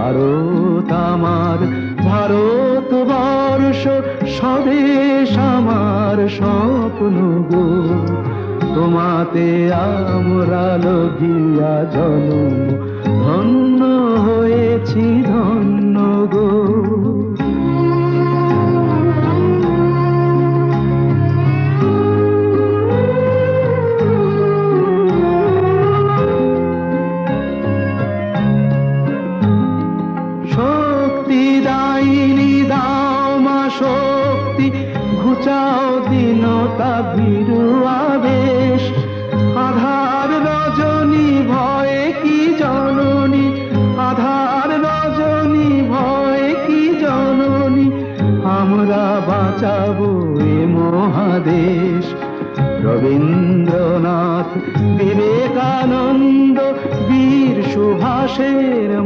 ভারত আমার ভারতবর্ষ, স্বদেশ আমার স্বপ্ন গো। তোমাতে আমরা লগিয়া জন্ম, ধন্য হয়েছি ধন্য গো। শক্তি দাইনি দাও মা শক্তি, ঘুচাও দীনতা ভীরু আবেশ। আধার রজনী ভয়ে কি জননী, আধার রজনী ভয়ে কি জননী, আমরা বাঁচাবো এ মহাদেশ। রবীন্দ্রনাথ, বিবেকানন্দ, বীর সুভাষের